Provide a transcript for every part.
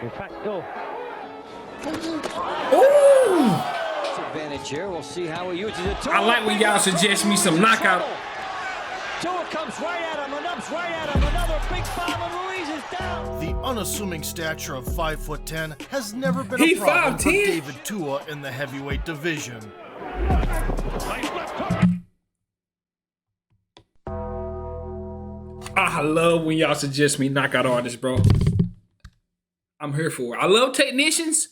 In fact, no. Ooh! Advantage here. We'll see how he uses it. I like when y'all suggest me some knockout. Tua comes right at him, and right at him. Another big bomb, and Ruiz is down. The unassuming stature of 5'10" has never been He a problem for 5'10"? David Tua in the heavyweight division. I love when y'all suggest me knockout artists, bro. I'm here for it. I love technicians,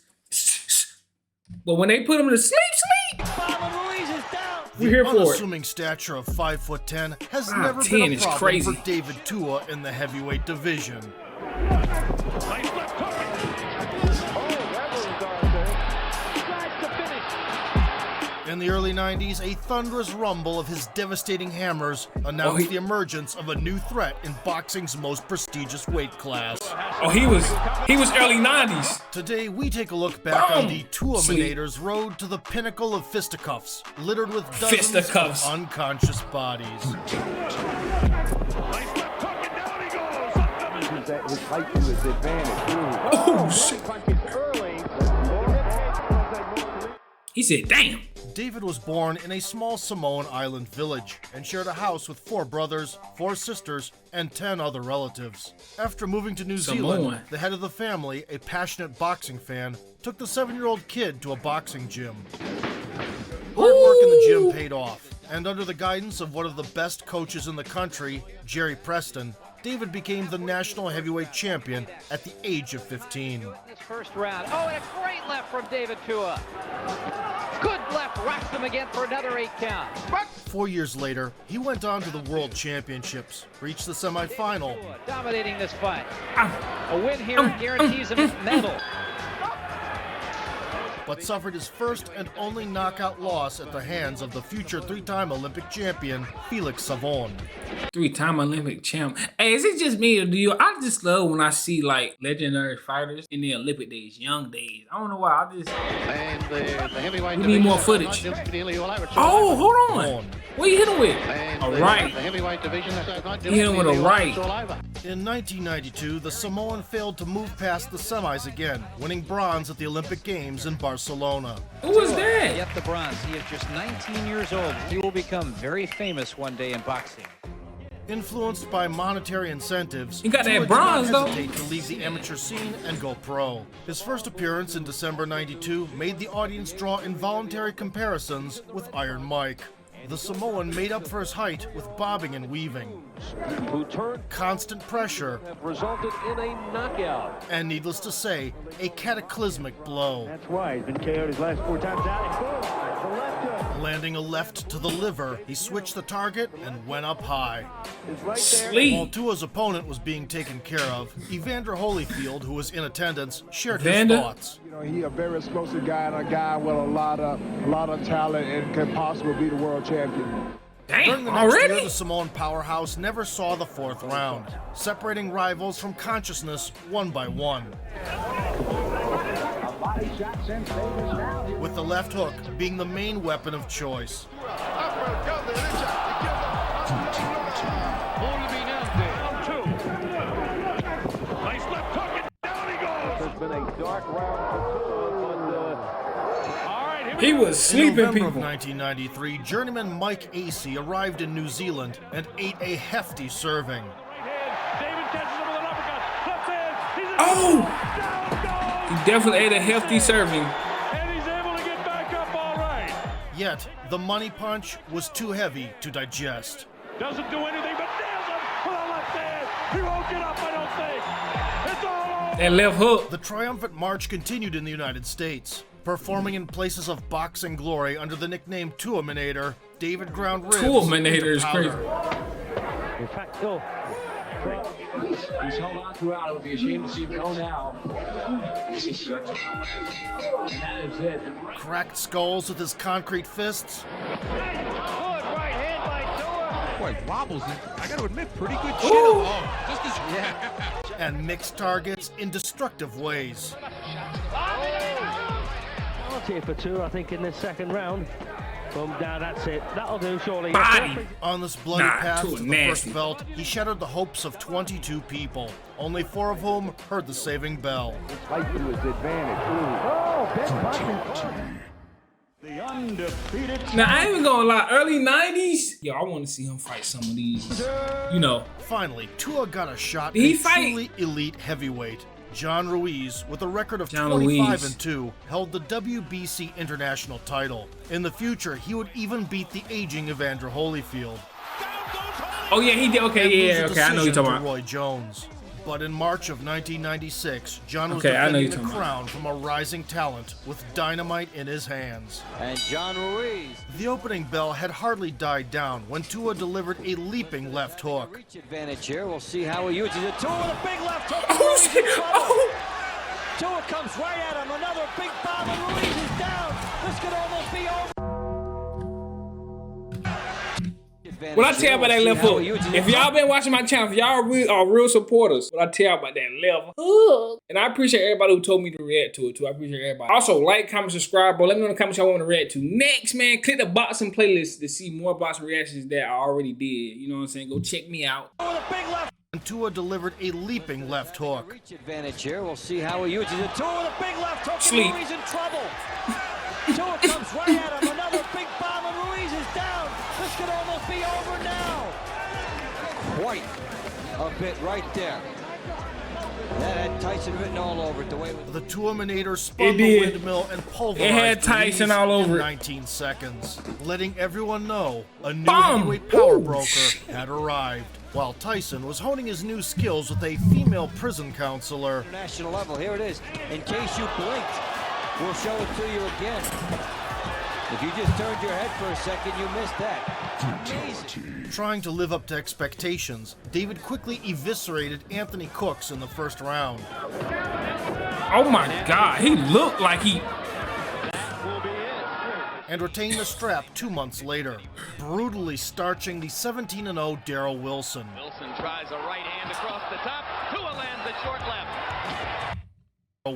but when they put them to sleep, we're here for The it. unassuming stature of 5'10" has never 10 been a is problem crazy. for David Tua in the heavyweight division. In the early 90s, a thunderous rumble of his devastating hammers announced the emergence of a new threat in boxing's most prestigious weight class. Oh, he was early 90s. Today, we take a look back on the Tua-Minator's road to the pinnacle of fisticuffs, littered with dozens Fisticuffs. of unconscious bodies. His height to his advantage. Oh, shit. He said, damn. David was born in a small Samoan island village and shared a house with 4 brothers, 4 sisters, and 10 other relatives. After moving to New Zealand, the head of the family, a passionate boxing fan, took the 7-year-old kid to a boxing gym. Hard work in the gym paid off, and under the guidance of one of the best coaches in the country, Jerry Preston, David became the national heavyweight champion at the age of 15. This first round. Oh, and a great left from David Tua. Good left, rocks him again for another 8 count. 4 years later, he went on to the World Championships, reached the semifinal. Dominating this fight. A win here guarantees him a medal. But suffered his first and only knockout loss at the hands of the future 3-time Olympic champion, Felix Savon. 3-time Olympic champ. Hey, is it just me or do you? I just love when I see like legendary fighters in the Olympic days, young days. I don't know why. I just. And the heavyweight we need more footage. Oh, hold on. What you hit him with? A right. The heavyweight division. He hit him with a right. In 1992, the Samoan failed to move past the semis again, winning bronze at the Olympic Games in Barcelona. Who was that? Get the bronze. He is just 19 years old. He will become very famous one day in boxing. Influenced by monetary incentives, he got that Tua bronze did not though. hesitate to leave the amateur scene and go pro. His first appearance in December '92 made the audience draw involuntary comparisons with Iron Mike. The Samoan made up for his height with bobbing and weaving, constant pressure, Resulted in a knockout. and needless to say, a cataclysmic blow. That's why he's been KO'd his last 4 times out. And boom, the left hook. Landing a left to the liver, he switched the target and went up high. Is right there. Sleep. While Tua's opponent was being taken care of, Evander Holyfield, who was in attendance, shared his Evander? thoughts. You know, he a very explosive guy and a guy with a lot of talent and can possibly be the world champion. During Damn, the next already? year, the Samoan powerhouse never saw the 4th round, separating rivals from consciousness one by one. With the left hook being the main weapon of choice. It's been a dark round for Tua, but He was In sleeping November people. of 1993, journeyman Mike Acey arrived in New Zealand and ate a hefty serving. Oh! He definitely ate a hefty serving. Yet, the money punch was too heavy to digest. Doesn't do anything but nails him with a left hand. He won't get up, I don't think. It's all over. That left hook. The triumphant march continued in the United States. Performing in places of boxing glory under the nickname Tua-Minator, David ground ribs Tua-Minator into is crazy. powder. in fact, no. He's held on throughout. It would be a shame to see him go now. And that is it. Cracked skulls with his concrete fists. Good right hand by Tua. Boy, wobbles. I got to admit, pretty good shit. Oh, just as And mixed targets in destructive ways. Penalty for Tua, I think, in this second round. Boom down, that's it. That'll do, surely. Body. On this bloody path Tua to the nasty. first belt, he shattered the hopes of 22 people, only 4 of whom heard the saving bell. Fight to his advantage. Oh, The undefeated Now, I ain't even gonna lie, early 90s, yo, I want to see him fight some of these, you know. Finally, Tua got a shot Did at he a fight? truly elite heavyweight. John Ruiz, with a record of John 25-2, held the WBC international title. In the future, he would even beat the aging Evander Holyfield. Oh, yeah, he did. Okay, and yeah, lose a okay, I know you're decision talking to about. Roy Jones. But in March of 1996, John was Okay, I know defending you're the talking about. crown from a rising talent with dynamite in his hands. And John Ruiz. The opening bell had hardly died down when Tua delivered a leaping left hook. Reach advantage here. We'll see how he uses it. Tua with a big left hook. Oh, Ruiz in shit. trouble. Oh. Tua comes right at him. Another big bomb, and Ruiz is down. This could almost be over. What I tell you about that left hook, if y'all been watching my channel, if y'all are real supporters, what I tell you about that left hook. And I appreciate everybody who told me to react to it too. I appreciate everybody. Also, like, comment, subscribe, bro. Let me know in the comments y'all want to react to. Next, man, click the boxing playlist to see more boxing reactions that I already did. You know what I'm saying? Go check me out. With a big left. And Tua delivered a leaping left hook. Reach advantage here. We'll see how he uses it. Tua with a big left hook. Sleep. And Ruiz in trouble. Tua comes right at him. Another big bomb, and Ruiz is down. This could almost be over now. Quite a bit right there. That had Tyson written all over it. The way it was. The Tua-minator spun It the did. windmill and pulverized It had Tyson Ruiz all over in it. 19 seconds, letting everyone know a new Bam! heavyweight power Ooh, broker shit. had arrived, while Tyson was honing his new skills with a female prison counselor. National level. Here it is. In case you blinked, we'll show it to you again. If you just turned your head for a second, you missed that. Amazing. Trying to live up to expectations, David quickly eviscerated Anthony Cooks in the first round. Oh my God, he looked like he. And retained the strap 2 months later, brutally starching the 17-0 Darrell Wilson. Wilson tries a right hand across the top. Tua lands a short left.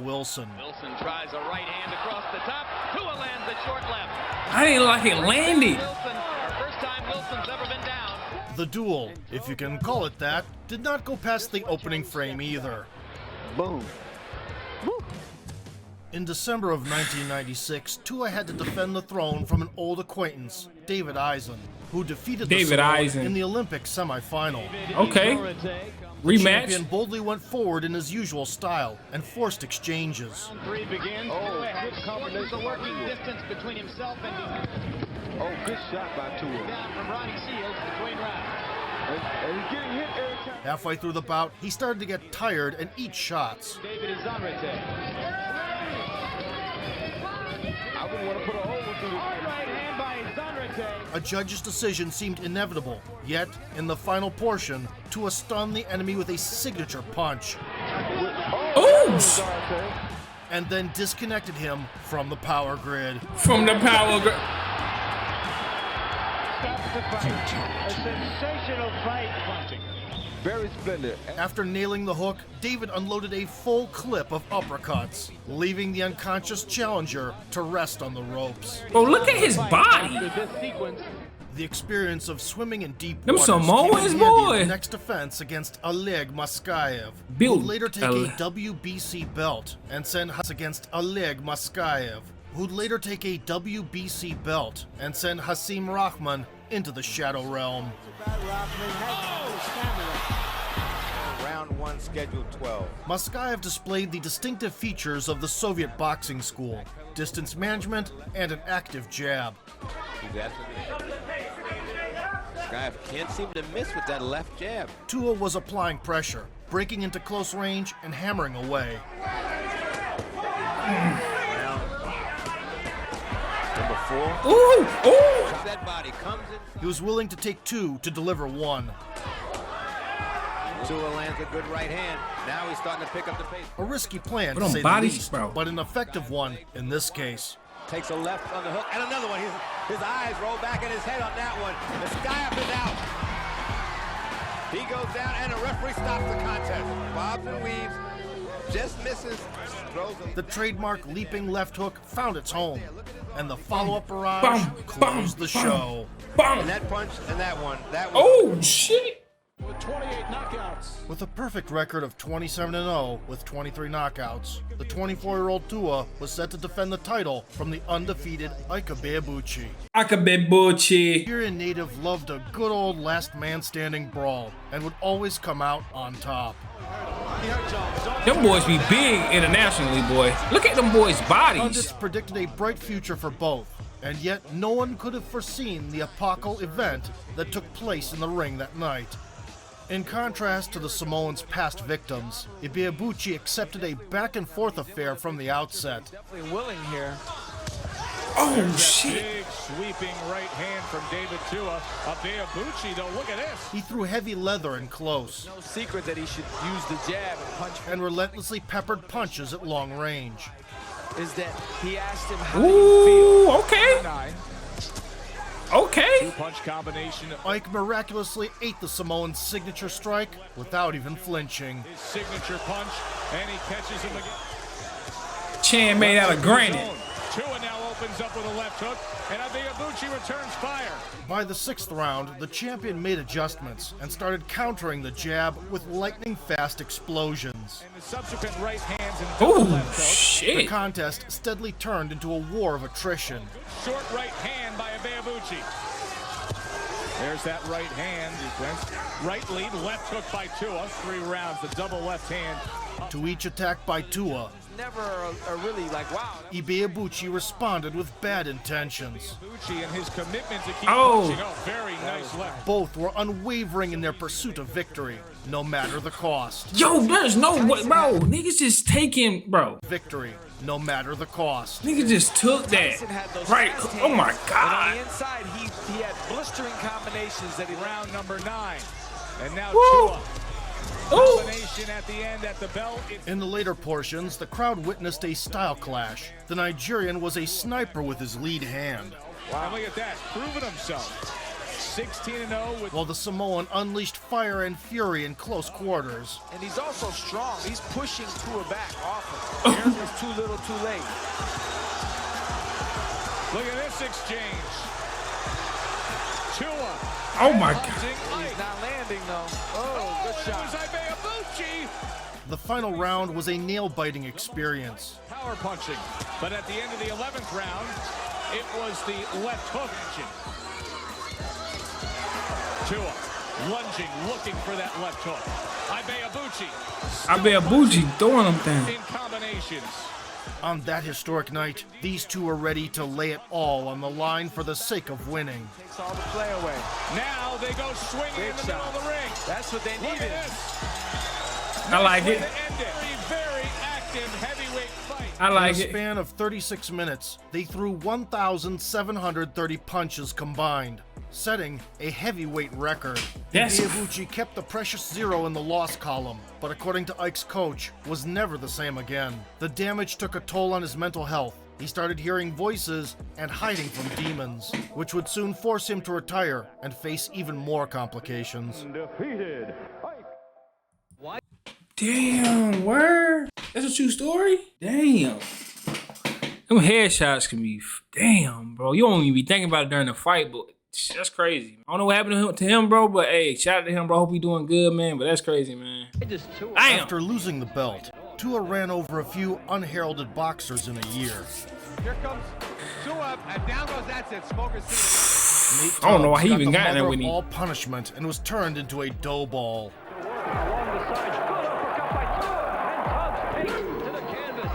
Wilson. Wilson tries a right hand across the top. Tua lands a short left. I didn't like it landed. Wilson, first time Wilson's ever been down. The duel, if you can call it that, did not go past the opening frame either. Boom. In December of 1996, Tua had to defend the throne from an old acquaintance, David Eisen, who defeated the David Samoan Eisen. in the Olympic semifinal. Okay. The Rematch. champion boldly went forward in his usual style and forced exchanges. Three begins. Oh, Tua good has combination the working by Tua. distance between himself and Oh, good shot by Tua. down from Ronnie Seals between rounds. And he's getting hit every time. Halfway through the bout, he started to get tired and eat shots. David Izanrete. I wouldn't want to put a hole through this. Hard right hand by Izanrete. A judge's decision seemed inevitable, yet, in the final portion, Tua stunned the enemy with a signature punch, Ooh, and then disconnected him from the power grid. from the power. A sensational fight. Very splendid. After nailing the hook, David unloaded a full clip of uppercuts, leaving the unconscious challenger to rest on the ropes. Bro, look at his body. This sequence. The experience of swimming in deep Them waters Samoans, came in handy boy. in the next defense against Oleg Maskayev, who Build would later take Ale- a WBC belt and send against Oleg Maskayev, who'd later take a WBC belt and send Hassim Rahman into the Shadow Realm. Round 1, scheduled 12. Maskayev displayed the distinctive features of the Soviet boxing school: distance management and an active jab. He's absolutely. Guy can't seem to miss with that left jab. Tua was applying pressure, breaking into close range and hammering away. Number 4. Ooh, ooh. That body comes in. He was willing to take 2 to deliver 1. Tua lands a good right hand. Now he's starting to pick up the pace. A risky plan, But to on say the bodies, least, bro. but an effective one in this case. Takes a left on the hook and another one. His eyes roll back in his head on that one. The sky up is out. He goes down and the referee stops the contest. Bobs and weaves. just misses. The trademark leaping left hook found its home, and the follow-up barrage closed the show. And that punch and that one. Oh, shit. With 28 knockouts. With a perfect record of 27-0 with 23 knockouts, the 24-year-old Tua was set to defend the title from the undefeated Ike Ibeabuchi. Ike Ibeabuchi. Nigerian native loved a good old last man standing brawl and would always come out on top. Them boys be big internationally, boy. Look at them boys' bodies. Pundits predicted a bright future for both, and yet no one could have foreseen the epochal event that took place in the ring that night. In contrast to the Samoans' past victims, Ibeabuchi accepted a back-and-forth affair from the outset. Definitely willing here. Oh, shit. Big sweeping right hand from David Tua. Ibeabuchi, though, look at this. He threw heavy leather in close. No secret that he should use the jab and punch. And relentlessly peppered punches at long range. Is that he asked him how do you feel? Okay. Okay. Two-punch combination. Ike miraculously ate the Samoan's signature strike without even flinching. His signature punch, and he catches him again. Chan made out of granite. Tua now opens up with a left hook, and Ibeabuchi returns fire. By the 6th round, the champion made adjustments and started countering the jab with lightning-fast explosions. And the subsequent right hands and double left hook. Shit. The contest steadily turned into a war of attrition. Short right hand by Ibeabuchi. There's that right hand sequence. Right lead, left hook by Tua. 3 rounds, the double left hand. To each attack by Tua, Never a really like, wow. Ibeabuchi responded with bad intentions. Ibeabuchi and his commitment to keep punching. Oh, very nice left. Both were unwavering in their pursuit of victory, no matter the cost. Yo, there's no way, bro. Niggas just taking, bro. Victory, no matter the cost. Niggas just took that. Right. Oh my And on God. the inside, he had blistering combinations that he Round number 9. And now Woo. Tua. Ooh. Combination at the end at the bell. In the later portions, the crowd witnessed a style clash. The Nigerian was a sniper with his lead hand, Wow. And look at that, proving himself. 16-0 with. while the Samoan unleashed fire and fury in close quarters. And he's also strong. He's pushing Tua back often. Here's was too little, too late. Look at this exchange. Tua. Oh my God. He's not landing though. Oh, good shot. It was Ibeabuchi. The final round was a nail-biting experience. Power punching. But at the end of the 11th round, it was the left hook engine. Tua lunging, looking for that left hook. Ibeabuchi throwing them down. In combinations. On that historic night, these two were ready to lay it all on the line for the sake of winning. Takes all the play away. Now they go swinging Big in the shot. middle of the ring. That's what they Look needed. at this. I like it. To end it. Very active heavyweight fight. I like In a it. span of 36 minutes, they threw 1,730 punches combined, setting a heavyweight record. Yes. Ibeabuchi kept the precious 0 in the loss column, but according to Ike's coach, was never the same again. The damage took a toll on his mental health. He started hearing voices and hiding from demons, which would soon force him to retire and face even more complications. Defeated. Damn, word? That's a true story? Damn. Them headshots can be, damn, bro. You don't even be thinking about it during the fight, but that's crazy. I don't know what happened to him, bro, but hey, shout out to him, bro. Hope he doing good, man, but that's crazy, man. Damn. After losing the belt, Tua ran over a few unheralded boxers in a year. Here comes Tua, and down goes that it. Smoker City. Nate I don't know why he Tubbs even the got in there mother with of him. all punishment and was turned into a dough ball. Along the sides, good uppercut by Tua, and Tubbs takes to the canvas.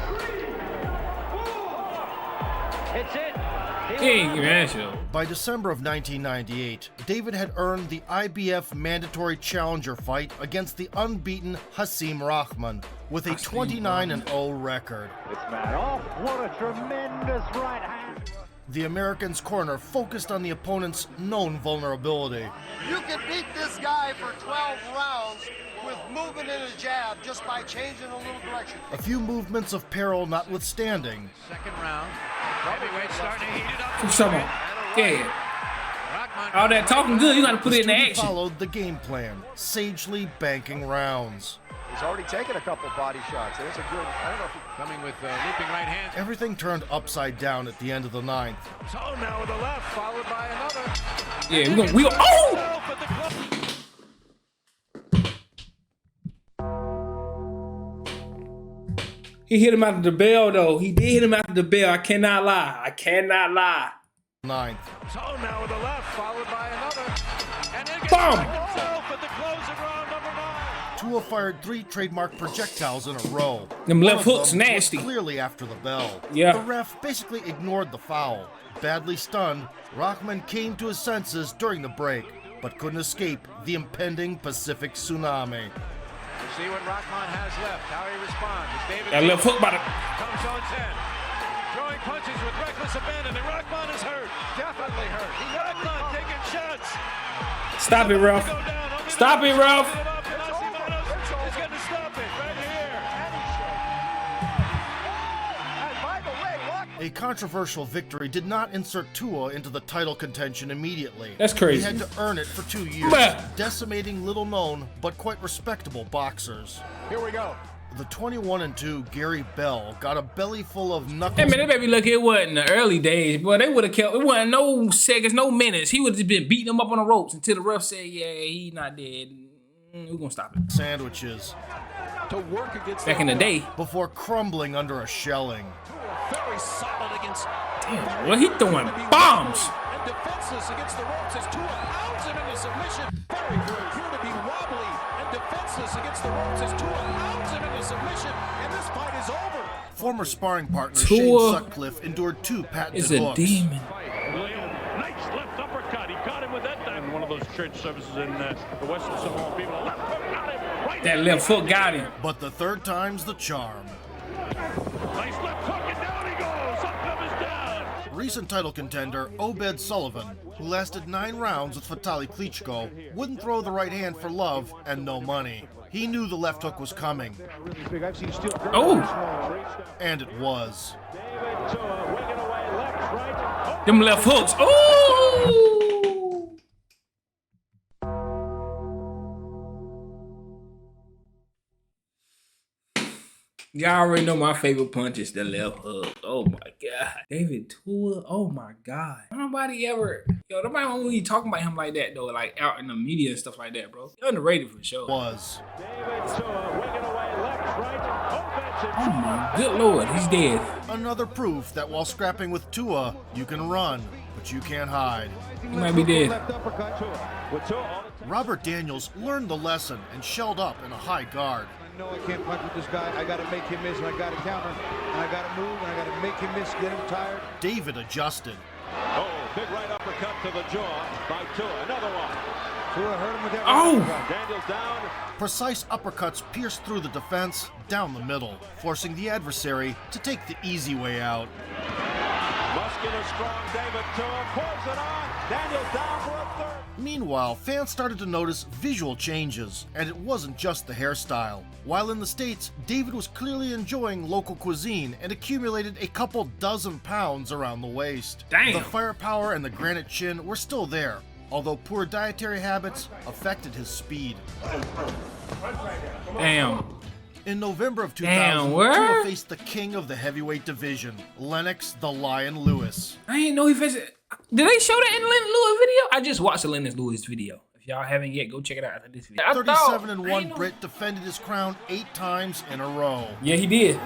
It's it. He ain't giving that shit. By December of 1998, David had earned the IBF mandatory challenger fight against the unbeaten Hassim Rahman with a 29-0 record. It's man off. What a tremendous right hand. The American's corner focused on the opponent's known vulnerability. You can beat this guy for 12 rounds with movement in a jab just by changing a little direction. A few movements of peril notwithstanding, Second round. Heavyweight starting to heat it up. What's up, man? Yeah. All that talking good, you gotta put it in the student action. followed the game plan, sagely banking rounds. He's already taken a couple body shots. There's a good, I don't know if he... Coming with looping right hands. Everything turned upside down at the end of the ninth. So now with the left, followed by another. Yeah, we gonna oh! He hit him after the bell, though. He did hit him after the bell. I cannot lie. I cannot lie. Ninth. So now with the left, followed by another. And then Boom! at the close of round number 9. Tua fired 3 trademark projectiles in a row. Them left One of hooks them nasty. was clearly after the bell. Yeah. The ref basically ignored the foul. Badly stunned, Rahman came to his senses during the break, but couldn't escape the impending Pacific tsunami. We'll see what Rahman has left, how he responds. David That left hook by the... comes on 10. Throwing punches with reckless abandon, and Rahman is hurt. Definitely hurt. Rahman taking shots. Stop it, ref. Stop it, ref. He's going to stop it right here. And by the way, look. A controversial victory did not insert Tua into the title contention immediately. That's crazy. He had to earn it for 2 years, Bah. decimating little-known but quite respectable boxers. Here we go. The 21-2 Gary Bell got a belly full of knuckles. Hey, man, that baby look, it wasn't the early days, boy. They would have kept, it wasn't no seconds, no minutes. He would have just been beating him up on the ropes until the ref said, yeah, he not dead. We're going to stop it. Sandwiches. To work against Back in the day. Before crumbling under a shelling. very solid against. Damn, what he throwing bombs. And defenseless against the ropes as Tua pounds him into submission. Very good. Appear to be wobbly and defenseless against the ropes as Tua pounds him into submission. And this fight is over. Former sparring partner Tua Shane Sutcliffe endured 2 patented is a hooks. demon. Nice left uppercut. He got him with that time. One of those church services in the Western Samoa people. Left hook got him. Right That left hook got him. But the third time's the charm. Nice left hook and down he goes. Up comes down. Recent title contender Obed Sullivan, who lasted 9 rounds with Vitaly Klitschko, wouldn't throw the right hand for love and no money. He knew the left hook was coming. Oh! And it was. Them left hooks. Oh! Y'all already know my favorite punch is the left hook. Oh my God. David Tua. Oh my God. Nobody ever, nobody really talking about him like that though, like out in the media and stuff like that, bro. He's underrated for sure. Was. Oh my good Lord, he's dead. Another proof that while scrapping with Tua, you can run, but you can't hide. He might be dead. Robert Daniels learned the lesson and shelled up in a high guard. No, I can't punch with this guy. I got to make him miss, and I got to counter, and I got to move, and I got to make him miss, get him tired. David adjusted. Oh, big right uppercut to the jaw by Tua. Another one. Tua hurt him with that. Oh! Daniels down. Precise uppercuts pierced through the defense down the middle, forcing the adversary to take the easy way out. Muscular, strong David Tua pours it on. Daniels down for a third. Meanwhile, fans started to notice visual changes, and it wasn't just the hairstyle. While in the States, David was clearly enjoying local cuisine and accumulated a couple dozen pounds around the waist. Damn. The firepower and the granite chin were still there, although poor dietary habits affected his speed. Damn. In November of 2000, Damn, where? Tua faced the king of the heavyweight division, Lennox the Lion Lewis. I didn't know he faced it. Did they show that in the Lennox Lewis video? I just watched the Lennox Lewis video. If y'all haven't yet, go check it out after this video. 37-1 Brit defended his crown 8 times in a row. Yeah, he did.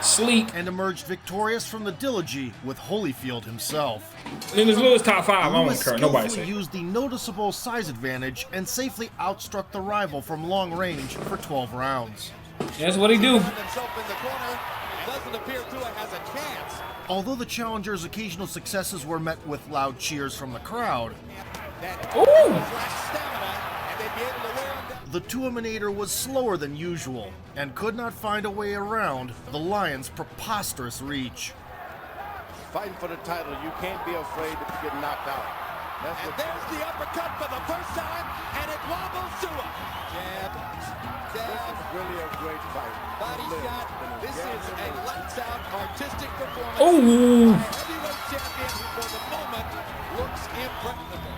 Sleep. And emerged victorious from the Dilogy with Holyfield himself. Lennox Lewis top 5. I don't Lewis care. Nobody skillfully say. used the noticeable size advantage and safely outstruck the rival from long range for 12 rounds. That's what he do. Although the challenger's occasional successes were met with loud cheers from the crowd, the Tuaminator was slower than usual and could not find a way around the Lion's preposterous reach. Fighting for the title, you can't be afraid to get knocked out. And there's the uppercut for the first time, and it wobbles Tua. Jab, This is really a great fight. body shot. This is a lights-out artistic performance. Oh! By a heavyweight champion who, for the moment, looks impregnable.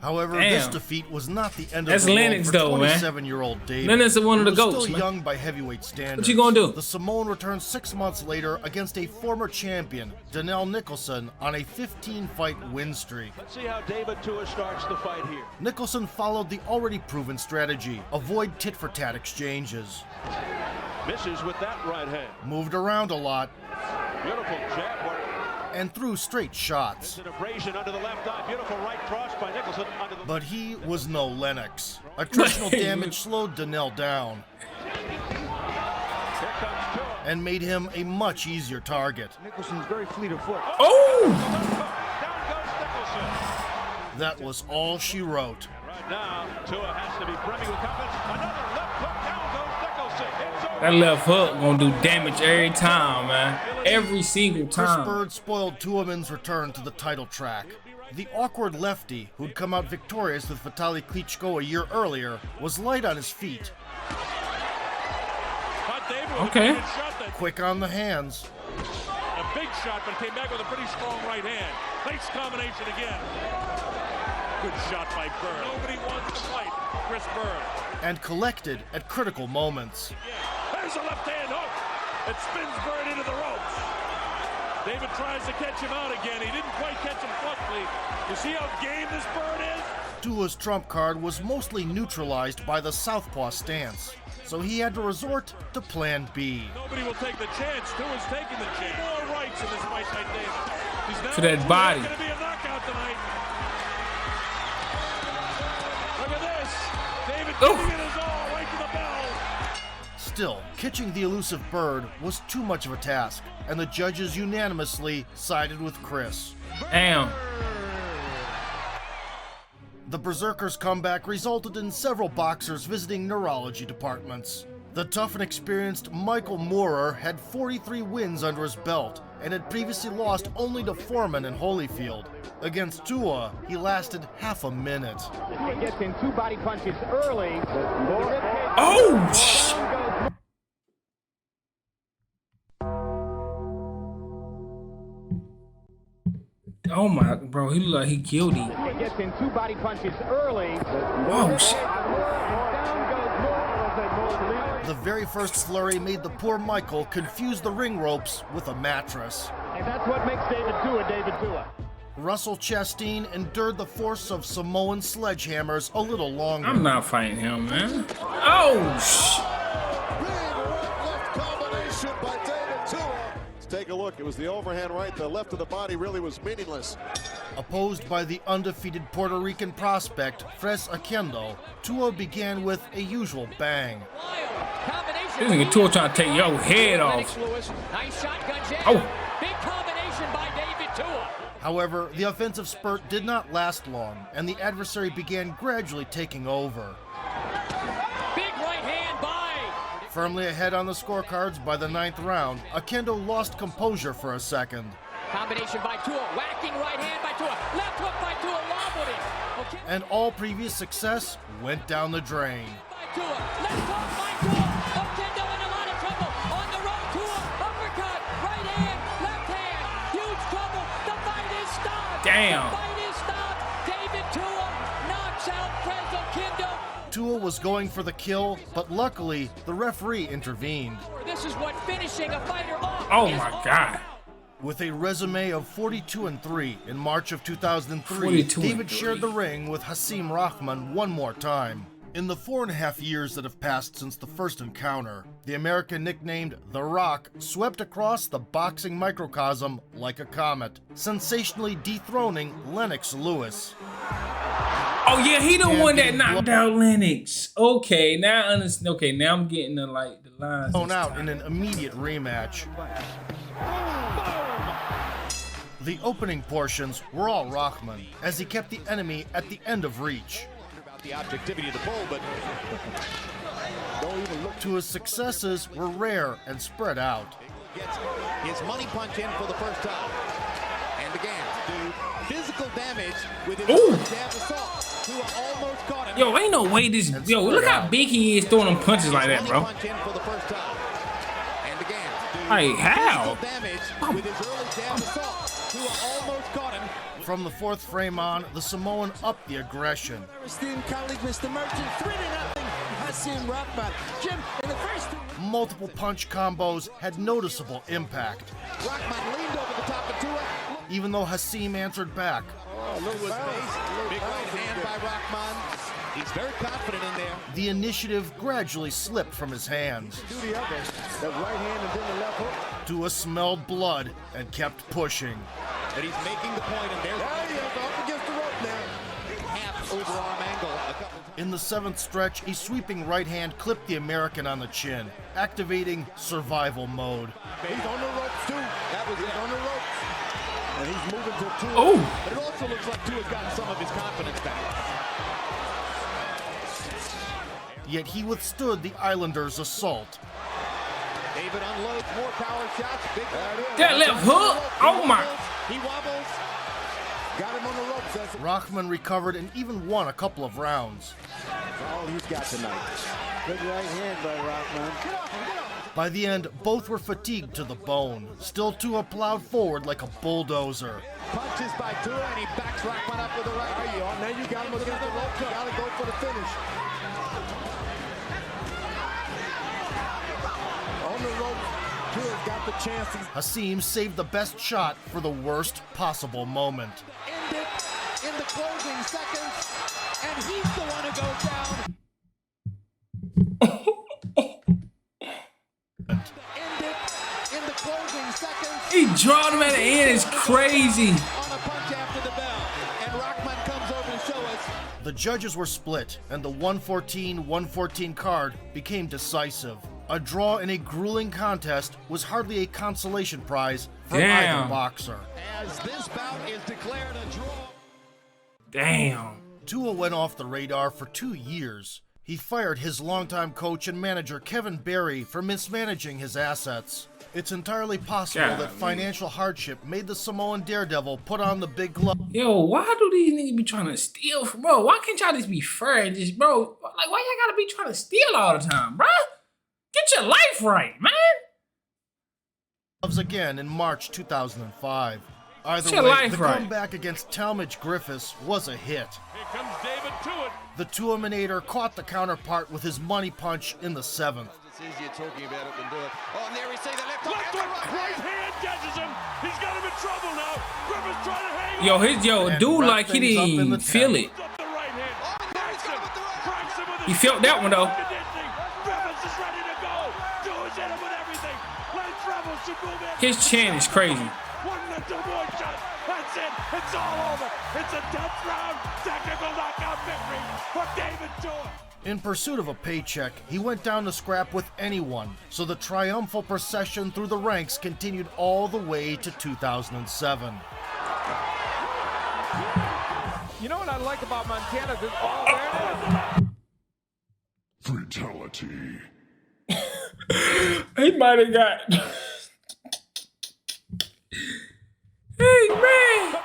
However, Damn. this defeat was not the end That's of the Lennox, road for though, man. 27-year-old David. Lennox is one of the He was goats, still man. young by heavyweight standards. What you gonna do? The Samoan returned 6 months later against a former champion, Donnell Nicholson, on a 15-fight win streak. Let's see how David Tua starts the fight here. Nicholson followed the already proven strategy: avoid tit-for-tat exchanges. Misses with that right hand. Moved around a lot Beautiful jab work. and threw straight shots. It's an abrasion under the left eye. Beautiful right cross by Nicholson under the... But he was no Lennox. Attritional damage slowed Donnell down Here comes Tua. and made him a much easier target. Nicholson's very fleet of foot. Oh! Down goes Nicholson. That was all she wrote. Right now, Tua has to be brimming with confidence. Another left hook. Down goes Nicholson. It's over. That left hook gonna do damage every time, man. Every single Chris time. Bird spoiled Tuaman's return to the title track. The awkward lefty, who'd come out victorious with Vitaly Klitschko a year earlier, was light on his feet, But David with Okay. a good shot that quick on the hands, a big shot, but came back with a pretty strong right hand. Nice combination again. Good shot by Bird. Nobody wants to fight Chris Bird. and collected at critical moments. There's a left hand hook. It spins Bird into the ropes. David tries to catch him out again. He didn't quite catch him flushly. You see how game this Bird is? Tua's trump card was mostly neutralized by the southpaw stance, so he had to resort to Plan B. Nobody will take the chance. Tua's taking the chance. More rights in this fight by David. He's now To that body. going to be a knockout tonight. Look at this. David giving it his all right to the bell. Still, catching the elusive Bird was too much of a task, and the judges unanimously sided with Chris. Damn. The Berserker's comeback resulted in several boxers visiting neurology departments. The tough and experienced Michael Moorer had 43 wins under his belt and had previously lost only to Foreman and Holyfield. Against Tua, he lasted half a minute. He gets in 2 body punches early. Oh, shit. Oh my, bro, he look like he guilty. He gets in 2 body punches early. Oh shit. The very first flurry made the poor Michael confuse the ring ropes with a mattress. And that's what makes David Tua David Tua. Russell Chastain endured the force of Samoan sledgehammers a little longer. I'm not fighting him, man. Oh shit. Take a look. It was the overhand right. The left of the body really was meaningless. Opposed by the undefeated Puerto Rican prospect, Fres Akendo, Tua began with a usual bang. This nigga Tua trying to take your head off. Nice shotgun jab. Oh. Big combination by David Tua. However, the offensive spurt did not last long, and the adversary began gradually taking over. Big right hand by. Firmly ahead on the scorecards by the 9th round, Akendo lost composure for a second. Combination by Tua. Whacking right hand by Tua. Left hook by Tua. Wobbled it. Okay. And all previous success went down the drain. By Tua. Left hook by Tua. Akendo in a lot of trouble. On the road. Tua. Uppercut. Right hand. Left hand. Huge trouble. The fight is stopped. Damn. The fight is stopped. David Tua knocks out Fres Akendo. Tua was going for the kill, but luckily, the referee intervened. This is what finishing a fighter off. Oh my God. With a resume of 42-3 in March of 2003, 42 David and shared the ring with Hassim Rahman one more time. In the 4.5 years that have passed since the first encounter, the American nicknamed The Rock swept across the boxing microcosm like a comet, sensationally dethroning Lennox Lewis. Oh yeah, he the one that knocked out Lennox. Okay, now I understand. Okay, now I'm getting the lines. Thrown out in an immediate rematch. The opening portions were all Rahman, as he kept the enemy at the end of reach. The objectivity of the bull, but Tua's successes were rare and spread out. gets his money punch in for the first time. And again, do physical damage with his jab assault. Tua almost caught him. Yo, ain't no way this. Yo, look how big he is throwing them punches like that, bro. Punch in for the first time. And again, Hey, how? damage with his early jab assault. Tua almost caught him. From the fourth frame on, the Samoan upped the aggression. Esteemed colleague, Mr. Merchant, 3-0, Hassim Rahman. Jim, in the first... Multiple punch combos had noticeable impact. Rahman leaned over the top of Tua. Even though Hassim answered back. Big right hand by Rahman. He's very confident in there. The initiative gradually slipped from his hands. That right hand and then the left hook. Tua smelled blood and kept pushing. But he's making the point, and there's up against the rope now. Half overarm angle. In the seventh stretch, a sweeping right hand clipped the American on the chin, activating survival mode. He's on the ropes too. That was it. On the ropes. And he's moving to Tua. Oh! But it also looks like Tua's gotten some of his confidence back. Yet he withstood the Islanders' assault. David unloads more power shots. Big that left hook! Oh my! He wobbles. Got him on the ropes. Rahman recovered and even won a couple of rounds. That's all he's got tonight. Good right hand by Rahman. Get off. By the end, both were fatigued to the bone. Still Tua plowed forward like a bulldozer. Punches by Tua, and he backs Rahman up with the right. There you are. Now you got him against the rope. You got to go for the finish. On the rope, Tua's got the chance. Hassim saved the best shot for the worst possible moment. End it in the closing seconds, and he's the one who goes down. End it in the closing seconds. He drawed him at the end. It's crazy. On a punch after the bell, and Rahman comes over to show us. The judges were split, and the 114-114 card became decisive. A draw in a grueling contest was hardly a consolation prize for either boxer. As this bout is declared a draw. Damn. Tua went off the radar for 2 years. He fired his longtime coach and manager Kevin Barry for mismanaging his assets. It's entirely possible that financial hardship made the Samoan daredevil put on the big glove. Yo, why do these niggas be trying to steal from, bro? Why can't y'all just be fair and just, bro? Like, why y'all gotta be trying to steal all the time, bro? Get your life right, man. Again in March 2005. Either Get way, the right. comeback against Talmadge Griffiths was a hit. Here comes David Tua. The Tuaminator caught the counterpart with his money punch in the seventh. It's easier talking about it than do it. Oh, and there we see the left hook. Right hand catches him. He's got him in trouble now. Griffiths trying to hang on. Dude, like he didn't feel it. He felt that one though. Griffiths is ready to go. Tua's in him with everything. Let's rebel. Should move in. His chin is crazy. One more shot. That's it. It's all over. It's a 10th round technical knockout victory for David Tua. In pursuit of a paycheck, he went down to scrap with anyone, so the triumphal procession through the ranks continued all the way to 2007. You know what I like about Montana? Oh, fatality. He might have got... Hey, man!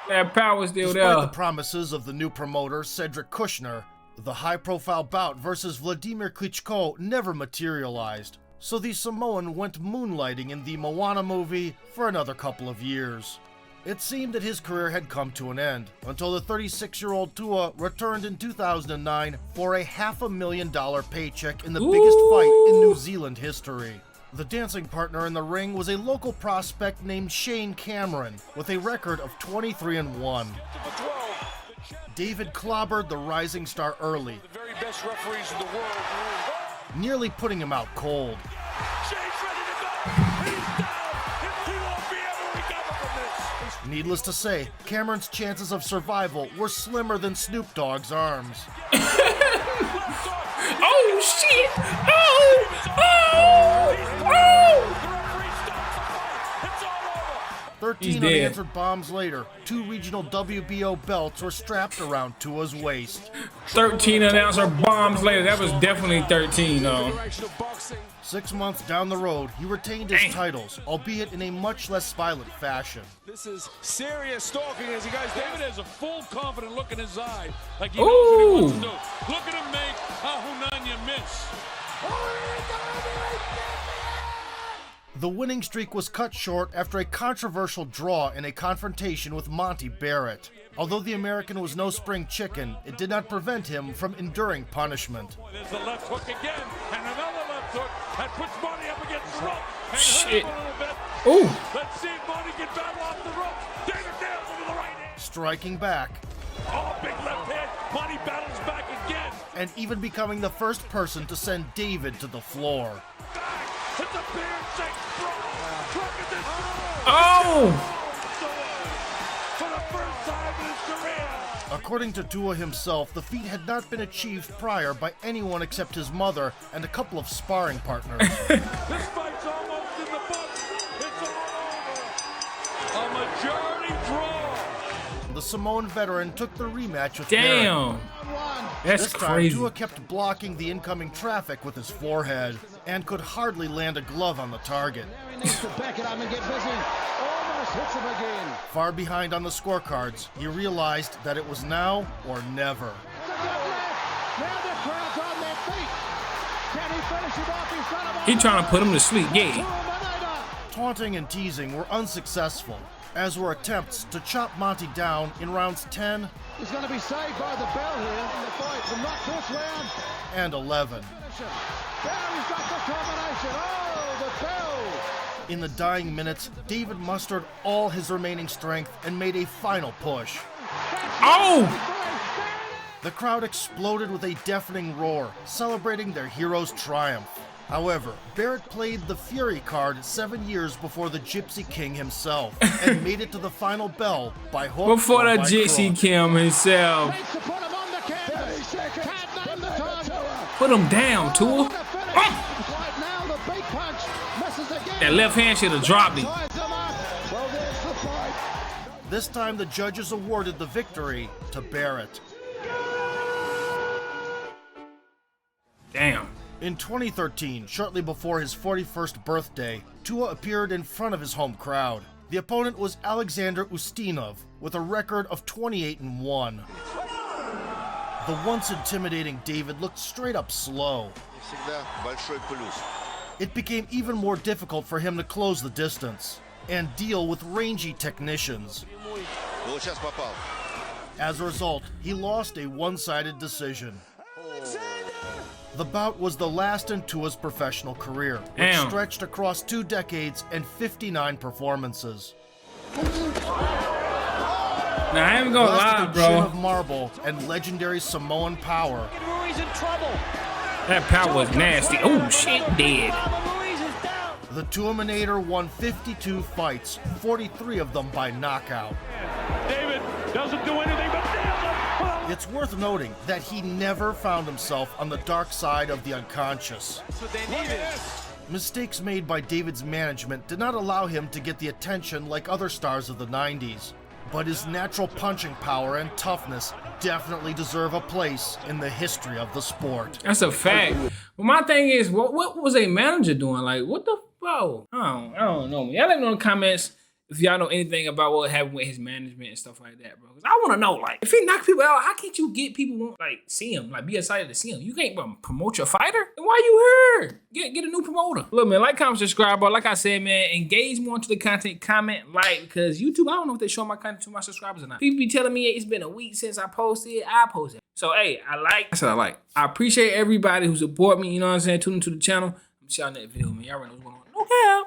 That power's still there. Despite the promises of the new promoter, Cedric Kushner, the high-profile bout versus Vladimir Klitschko never materialized, so the Samoan went moonlighting in the Moana movie for another couple of years. It seemed that his career had come to an end, until the 36-year-old Tua returned in 2009 for a $500,000 paycheck in the biggest fight in New Zealand history. The dancing partner in the ring was a local prospect named Shane Cameron, with a record of 23-1. David clobbered the rising star early, The very best referees in the world. nearly putting him out cold. Shane's ready to go. He's down. He won't be able to recover from this. Needless to say, Cameron's chances of survival were slimmer than Snoop Dogg's arms. Oh, shit! Oh! Oh! Oh! 13 unanswered bombs later, 2 regional WBO belts were strapped around Tua's waist. 13 unanswered bombs later. That was definitely 13, though. 6 months down the road, he retained his titles, albeit in a much less violent fashion. This is serious stalking as he guys. David has a full, confident look in his eye, like he knows what he wants to do. Look at him make a Hunanya miss. The winning streak was cut short after a controversial draw in a confrontation with Monty Barrett. Although the American was no spring chicken, it did not prevent him from enduring punishment. There's the left hook again, and another left hook that puts Monty up against the rope. And shit. hurt him a little bit. Ooh. Let's see if Monty can battle off the rope. David nails him with the right hand. Striking back, Oh, big left hand. Monty battles back again. and even becoming the first person to send David to the floor. Back. It's a bear shake. Look at this. Oh! For the first time in his career. According to Tua himself, the feat had not been achieved prior by anyone except his mother and a couple of sparring partners. This fight's almost in the books. It's all over. A majority draw. The Samoan veteran took the rematch with Damn. Barrett. That's This time, crazy. Tua kept blocking the incoming traffic with his forehead and could hardly land a glove on the target. He needs to back it up and get busy. Almost hits him again. Far behind on the scorecards, he realized that it was now or never. Now the crowd's on their feet. Can he finish it off in front of He trying to put him to sleep, yeah. Taunting and teasing were unsuccessful, as were attempts to chop Monty down in rounds 10 He's going to be saved by the bell here in the fight from not this round. and 11. There he's got the combination. Oh, the bell. In the dying minutes, David mustered all his remaining strength and made a final push. Oh! The crowd exploded with a deafening roar, celebrating their hero's triumph. However, Barrett played the Fury card 7 years before the Gypsy King himself and made it to the final bell by hook Before or the by Gypsy crook. Kim himself. Needs to put him on the canvas. Can't name the time. Put him down, Tua. Right now, the big punch misses again. That left hand should have dropped him. Ties him up. Well, there's the fight. This time the judges awarded the victory to Barrett. Damn. In 2013, shortly before his 41st birthday, Tua appeared in front of his home crowd. The opponent was Alexander Ustinov, with a record of 28-1. The once intimidating David looked straight up slow. It became even more difficult for him to close the distance and deal with rangy technicians. As a result, he lost a one-sided decision. The bout was the last in Tua's professional career, which Damn. stretched across 2 decades and 59 performances. Now, I ain't gonna lie, Blessed with a chin bro. of marble and legendary Samoan power, Ruiz in trouble. That power was nasty. Oh, shit, dead. Ruiz is down. the Tuaminator won 52 fights, 43 of them by knockout. David doesn't do anything but nails him. It's worth noting that he never found himself on the dark side of the unconscious. That's what they needed. Mistakes made by David's management did not allow him to get the attention like other stars of the 90s, but his natural punching power and toughness definitely deserve a place in the history of the sport. That's a fact. But my thing is, what was a manager doing? Like, what the bro? I don't know. Y'all let me know in the comments if y'all know anything about what happened with his management and stuff like that, bro. Because I want to know, like, if he knock people out, how can't you get people want like see him, like be excited to see him? You can't promote your fighter? Then why you here? Get a new promoter. Look, man, like, comment, subscribe, bro. Like I said, man, engage more into the content, comment, like, because YouTube, I don't know if they show my content to my subscribers or not. People be telling me it's been a week since I posted. I posted. So, hey, I said I like. I appreciate everybody who support me. You know what I'm saying? Tune into the channel. I'm see y'all in that video, man. Y'all already know what's going on. Okay.